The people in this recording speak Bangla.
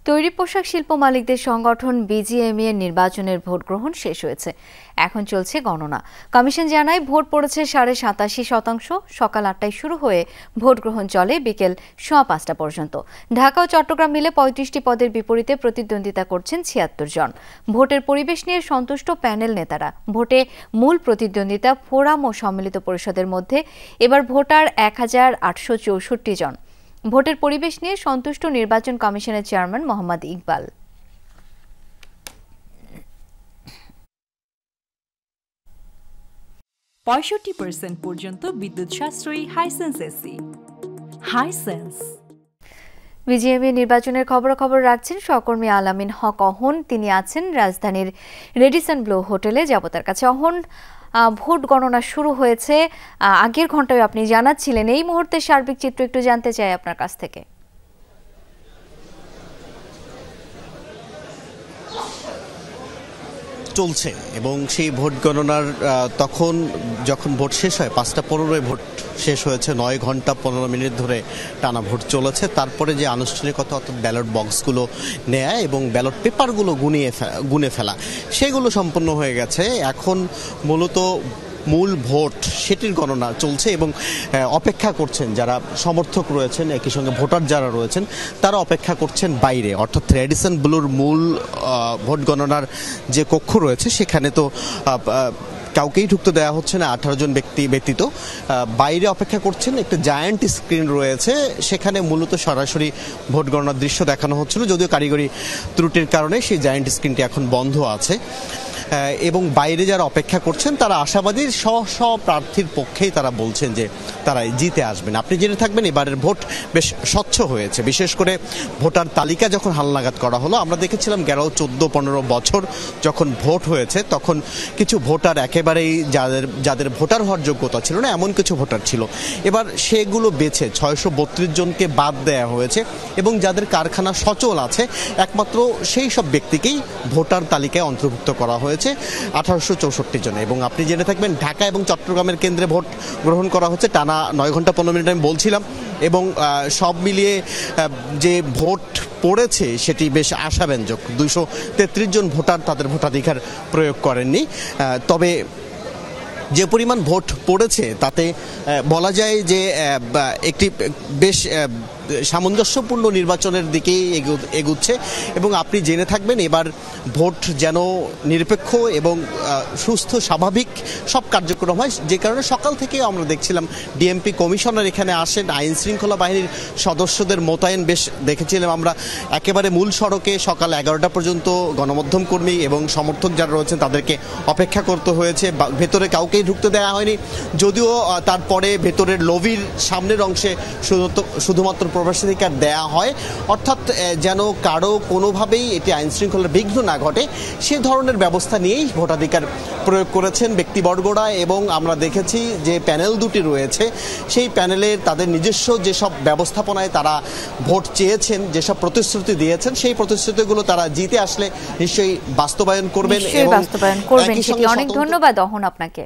তৈরি পোশাক শিল্প মালিকদের সংগঠন বিজিএমইএ নির্বাচনের ভোট গ্রহণ শেষ হয়েছে। এখন চলছে গণনা। কমিশন জানায় ভোট পড়েছে 87.৫%। সকাল ৮টায় শুরু হয়ে ভোট গ্রহণ চলে বিকেল ৫:০৫ পর্যন্ত। ঢাকা ও চট্টগ্রাম মিলে ৩৫টি পদের বিপরীতে প্রতিদ্বন্দ্বিতা করছেন ৭৬ জন। ভোটের পরিবেশ নিয়ে সন্তুষ্ট প্যানেল নেতারা। ভোটে মূল প্রতিদ্বন্দ্বিতা ফোরাম ও সম্মিলিত পরিষদের মধ্যে। এবার ভোটার ১,৮৬৪ জন। ভোটের পরিবেশ নিয়ে সন্তুষ্ট নির্বাচন কমিশনের চেয়ারম্যান মোহাম্মদ ইকবাল। ৬৫% পর্যন্ত বিদ্যুৎ সাশ্রয়ী হাইসেন্স এসি। হাইসেন্স। বিজিএমইএ নির্বাচনের খবরাখবর রাখছেন সহকর্মী আলামিন হক অহন। তিনি আছেন রাজধানীর রেডিসন ব্লু হোটেলে। যাব তার কাছে। অহন, ভোট গণনা শুরু হয়েছে, আগের ঘন্টায় আপনি জানাচ্ছিলেন, এই মুহূর্তে সার্বিক চিত্র একটু জানতে চাই আপনার কাছ থেকে। চলছে এবং সেই ভোট গণনার তখন যখন ভোট শেষ হয় ৫:১৫ ভোট শেষ হয়েছে। ৯ ঘন্টা ১৫ মিনিট ধরে টানা ভোট চলেছে। তারপরে যে আনুষ্ঠানিকতা অর্থাৎ ব্যালট বক্সগুলো নেয়া এবং ব্যালট পেপারগুলো গুনে ফেলা সেগুলো সম্পন্ন হয়ে গেছে। এখন মূলত মূল ভোট সেটির গণনা চলছে এবং অপেক্ষা করছেন যারা সমর্থক রয়েছেন, একই সঙ্গে ভোটার যারা রয়েছেন তারা অপেক্ষা করছেন বাইরে, অর্থাৎ রেডিসন ব্লুর মূল ভোট গণনার যে কক্ষ রয়েছে সেখানে তো কাউকেই ঢুকতে দেওয়া হচ্ছে না, 18 জন ব্যক্তি ব্যতীত। বাইরে অপেক্ষা করছেন, একটা জায়ান্ট স্ক্রিন রয়েছে, সেখানে মূলত সরাসরি ভোট গণনার দৃশ্য দেখানো হচ্ছিল, যদিও কারিগরি ত্রুটির কারণে সেই জায়ান্ট স্ক্রিনটি এখন বন্ধ আছে। এবং বাইরে যারা অপেক্ষা করছেন তারা আশাবাদী, স্ব প্রার্থীর পক্ষেই তারা বলছেন যে তারা জিতে আসবেন। আপনি জেনে থাকবেন এবারের ভোট বেশ স্বচ্ছ হয়েছে। বিশেষ করে ভোটার তালিকা যখন হালনাগাদ করা হলো, আমরা দেখেছিলাম ১৩-১৪-১৫ বছর যখন ভোট হয়েছে তখন কিছু ভোটার একেবারেই যাদের ভোটার হওয়ার যোগ্যতা ছিল না এমন কিছু ভোটার ছিল। এবার সেগুলো বেছে ৬৩২ জনকে বাদ দেওয়া হয়েছে এবং যাদের কারখানা সচল আছে একমাত্র সেই সব ব্যক্তিকেই ভোটার তালিকায় অন্তর্ভুক্ত করা হয়েছে ১৮৬৪ জন। এবং আপনি জেনে থাকবেন ঢাকা এবং চট্টগ্রামের কেন্দ্রে ভোট গ্রহণ করা হচ্ছে টানা ৯ ঘন্টা ১৫ মিনিট আমি বলছিলাম। এবং সব মিলিয়ে যে ভোট পড়েছে সেটি বেশ আশাব্যঞ্জক। ২৩৩ জন ভোটার তাদের ভোটাধিকার প্রয়োগ করেননি। তবে যে পরিমাণ ভোট পড়েছে তাতে বলা যায় যে একটি বেশ সামঞ্জস্যপূর্ণ নির্বাচনের দিকেই এগুচ্ছে। এবং আপনি জেনে থাকবেন এবার ভোট যেন নিরপেক্ষ এবং সুস্থ স্বাভাবিক সব কার্যক্রম হয়, যে কারণে সকাল থেকে আমরা দেখছিলাম ডিএমপি কমিশনার এখানে আসেন, আইন শৃঙ্খলা বাহিনীর সদস্যদের মোতায়েন বেশ দেখেছিলাম আমরা। একেবারে মূল সড়কে সকাল 11টা পর্যন্ত গণমাধ্যম কর্মী এবং সমর্থক যারা রয়েছেন তাদেরকে অপেক্ষা করতে হয়েছে। ভেতরে কাউকেই ঢুকতে দেওয়া হয়নি, যদিও তারপরে ভেতরের লবির সামনের অংশে শুধুমাত্র প্রবেশাধিকার দেয়া হয়, অর্থাৎ যেন কারো কোনোভাবেই এটি আইন শৃঙ্খলার বিঘ্ন না ঘটে সে ধরনের ব্যবস্থা নিয়েই ভোটাধিকার প্রয়োগ করেছেন ব্যক্তিবর্গরা। এবং আমরা দেখেছি যে প্যানেল দুটি রয়েছে, সেই প্যানেলের তাদের নিজস্ব যেসব ব্যবস্থাপনায় তারা ভোট চেয়েছেন, যেসব প্রতিশ্রুতি দিয়েছেন সেই প্রতিশ্রুতিগুলো তারা জিতে আসলে নিশ্চয়ই বাস্তবায়ন করবেন। অনেক ধন্যবাদ অহন আপনাকে।